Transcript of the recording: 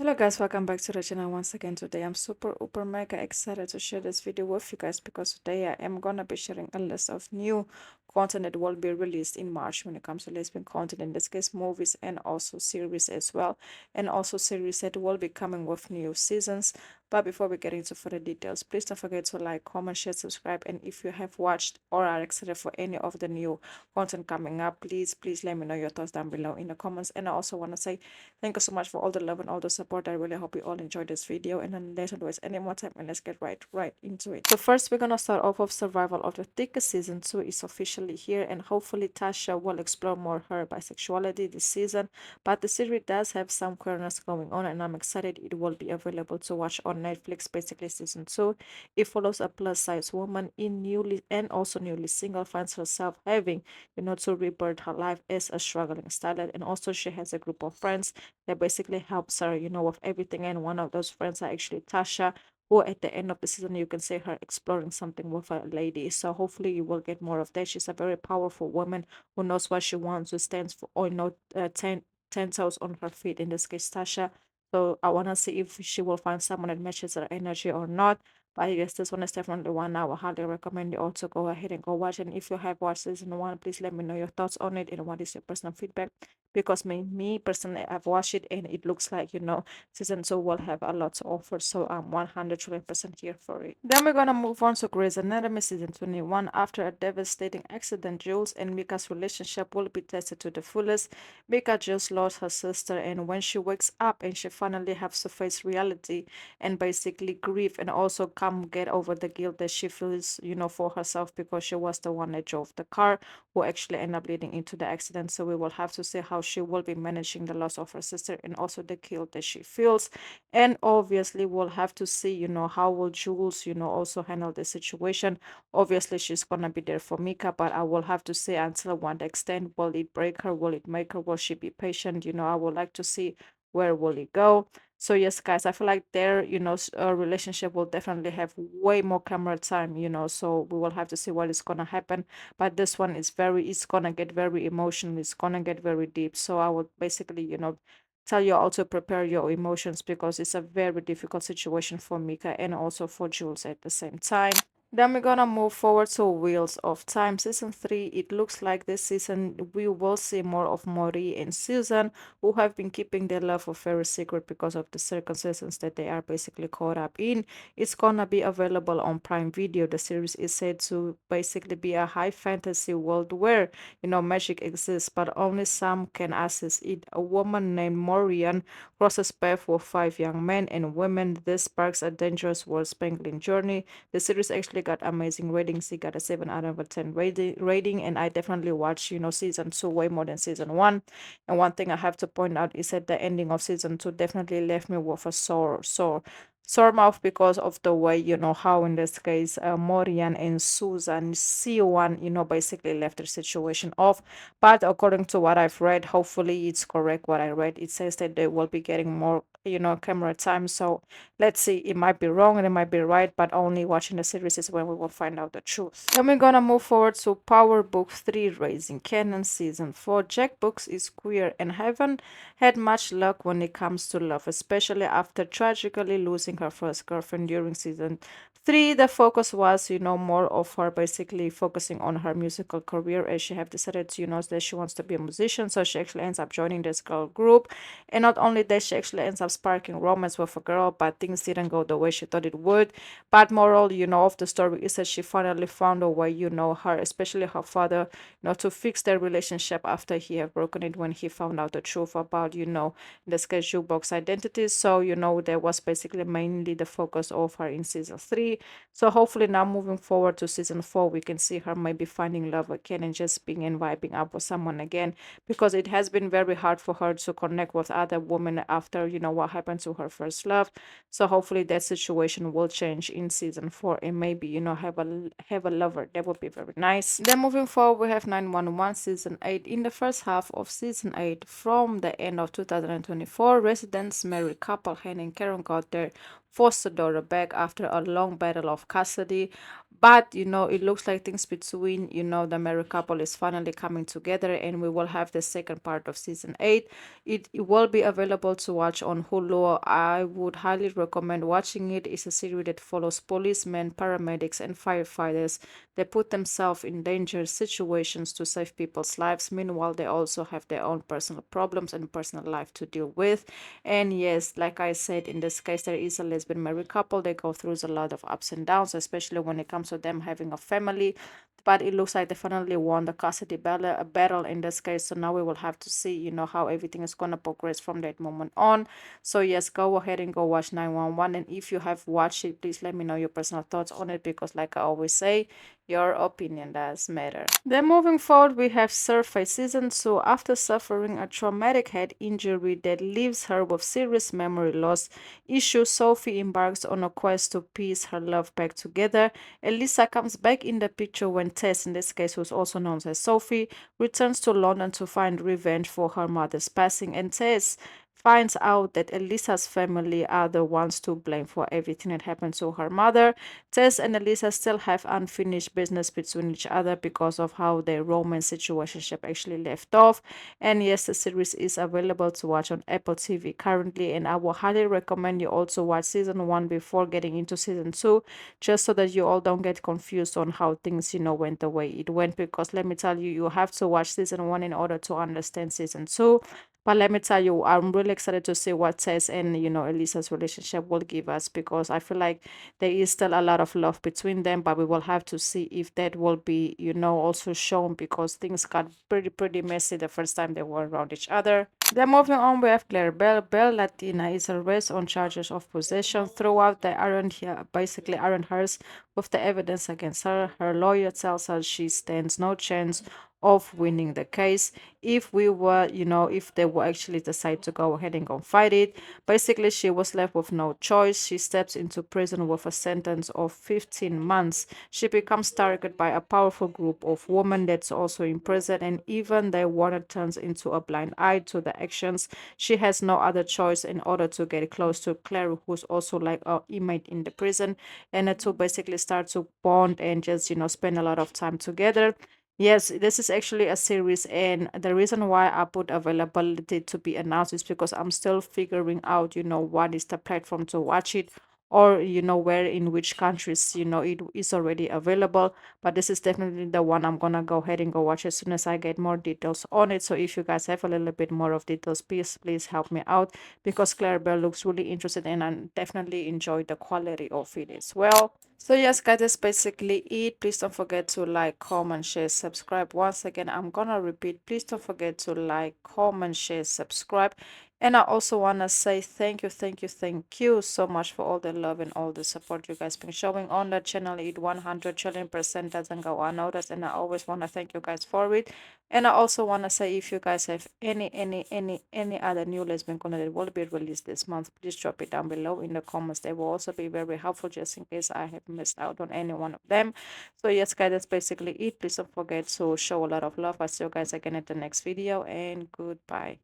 Hello guys, welcome back to the channel once again. Today I'm super mega excited to share this video with you guys because today I am gonna be sharing a list of new content that will be released in March when it comes to lesbian content, in this case movies and also series as well, and also series that will be coming with new seasons. But before we get into further details, please don't forget to like, comment, share, subscribe, and if you have watched or are excited for any of the new content coming up, please let me know your thoughts down below in the comments. And I also want to say thank you so much for all the love and all the support. I really hope you all enjoyed this video. And then let's not waste any more time and let's get right into it. So first we're gonna start off with survival of the thickest. Season 2 is officially here, and hopefully Tasha will explore more her bisexuality this season. But the series does have some queerness going on, and I'm excited it will be available to watch on Netflix. Basically, season 2, it follows a plus size woman in newly and also newly single finds herself having to rebirth her life as a struggling starlet, and also she has a group of friends that basically helps her, with everything. And one of those friends are actually Tasha, who at the end of the season you can see her exploring something with a lady. So hopefully you will get more of that. She's a very powerful woman who knows what she wants, who stands for, or ten toes on her feet. In this case, Tasha. So I want to see if she will find someone that matches her energy or not. But I guess this one is definitely one I would highly recommend you also go ahead and go watch. And if you have watched season 1, please let me know your thoughts on it and what is your personal feedback, because me personally, I've watched it and it looks like season 2 will have a lot to offer. So I'm 100% here for it. Then we're gonna move on to Grey's Anatomy season 21. After a devastating accident, Jules and Mika's relationship will be tested to the fullest. Mika just lost her sister, and when she wakes up and she finally has to face reality and basically grieve and also come get over the guilt that she feels for herself, because she was the one that drove the car who actually end up leading into the accident. So we will have to see how she will be managing the loss of her sister and also the guilt that she feels. And obviously we'll have to see, how will Jules, also handle the situation. Obviously she's gonna be there for Mika, but I will have to see until what extent will it break her, will it make her, will she be patient? I would like to see where will it go. So yes, guys, I feel like their, relationship will definitely have way more camera time, so we will have to see what is gonna happen. But this one is it's gonna get very emotional, it's gonna get very deep. So I would basically, tell you all to prepare your emotions, because it's a very difficult situation for Mika and also for Jules at the same time. Then we're gonna move forward to Wheels of Time season 3. It looks like this season we will see more of Mori and Susan, who have been keeping their love affair secret because of the circumstances that they are basically caught up in. It's gonna be available on Prime Video. The series is said to basically be a high fantasy world where magic exists, but only some can access it. A woman named Morian crosses paths with 5 young men and women. This sparks a dangerous world-spanning journey. The series actually got amazing ratings. It got a 7 out of a 10 rating, and I definitely watched, season 2 way more than season 1. And one thing I have to point out is that the ending of season 2 definitely left me with a sore mouth, because of the way, how in this case, Morian and Susan C1, basically left their situation off. But according to what I've read, hopefully it's correct what I read. It says that they will be getting more, camera time. So let's see. It might be wrong and it might be right, but only watching the series is when we will find out the truth. Then we're gonna move forward to Power Book 3 Raising Kanan season 4. Jack Books is queer and haven't had much luck when it comes to love, especially after tragically losing her first girlfriend during season 3. The focus was, more of her basically focusing on her musical career, as she have decided to, that she wants to be a musician. So she actually ends up joining this girl group. And not only that, she actually ends up sparking romance with a girl, but things didn't go the way she thought it would. But moral, of the story is that she finally found a way, her, especially her father, to fix their relationship after he had broken it when he found out the truth about, the sketch jukebox identities. So, that was basically mainly the focus of her in season 3. So hopefully now moving forward to season 4, we can see her maybe finding love again and just being and vibing up with someone again, because it has been very hard for her to connect with other women after, what happened to her first love. So hopefully that situation will change in season 4, and maybe, have a lover. That would be very nice. Then moving forward, we have 911 season 8. In the first half of season 8, from the end of 2024, residents married couple Hannah and Karen got their foster daughter back after a long battle of custody. But it looks like things between the married couple is finally coming together, and we will have the second part of season 8. It will be available to watch on Hulu. I would highly recommend watching it. It's a series that follows policemen, paramedics, and firefighters. They put themselves in dangerous situations to save people's lives. Meanwhile, they also have their own personal problems and personal life to deal with. And yes, like I said, in this case, there is a lesbian married couple. They go through a lot of ups and downs, especially when it comes to them having a family. But it looks like they finally won the custody battle in this case. So now we will have to see, how everything is going to progress from that moment on. So yes, go ahead and go watch 911. And if you have watched it, please let me know your personal thoughts on it, because like I always say, your opinion does matter. Then moving forward, we have Surface Season 2. After suffering a traumatic head injury that leaves her with serious memory loss issues, Sophie embarks on a quest to piece her love back together. Elisa comes back in the picture when Tess, in this case who's also known as Sophie, returns to London to find revenge for her mother's passing, and Tess finds out that Elisa's family are the ones to blame for everything that happened to her mother. Tess and Elisa still have unfinished business between each other because of how their romance situationship actually left off. And yes, the series is available to watch on Apple TV currently, and I will highly recommend you also watch season 1 before getting into season 2, just so that you all don't get confused on how things, went the way it went. Because let me tell you, you have to watch season 1 in order to understand season 2. But let me tell you, I'm really excited to see what Tess and Elisa's relationship will give us, because I feel like there is still a lot of love between them, but we will have to see if that will be, also shown, because things got pretty messy the first time they were around each other. Then moving on, we have Claire Bell. Bell Latina is arrested on charges of possession. Throughout, they aren't here, basically aren't hers with the evidence against her. Her lawyer tells her she stands no chance of winning the case if we were, if they were actually decide to go ahead and go fight it. Basically, she was left with no choice. She steps into prison with a sentence of 15 months. She becomes targeted by a powerful group of women that's also in prison, and even their warner turns into a blind eye to the actions. She has no other choice in order to get close to Clara, who's also like a inmate in the prison, and to basically start to bond and just, spend a lot of time together. Yes, this is actually a series, and the reason why I put availability to be announced is because I'm still figuring out, what is the platform to watch it, or where in which countries, it is already available. But this is definitely the one I'm gonna go ahead and go watch as soon as I get more details on it. So if you guys have a little bit more of details, please help me out, because Clarabelle looks really interested, and I definitely enjoy the quality of it as well. So yes, guys, that's basically it. Please don't forget to like, comment, share, subscribe. Once again, I'm gonna repeat, please don't forget to like, comment, share, subscribe. And I also wanna say thank you so much for all the love and all the support you guys been showing on the channel. It 100 trillion% doesn't go unnoticed, and I always wanna thank you guys for it. And I also want to say, if you guys have any other new lesbian content that will be released this month, please drop it down below in the comments. They will also be very helpful, just in case I have missed out on any one of them. So yes, guys, that's basically it. Please don't forget to show a lot of love. I'll see you guys again at the next video, and goodbye.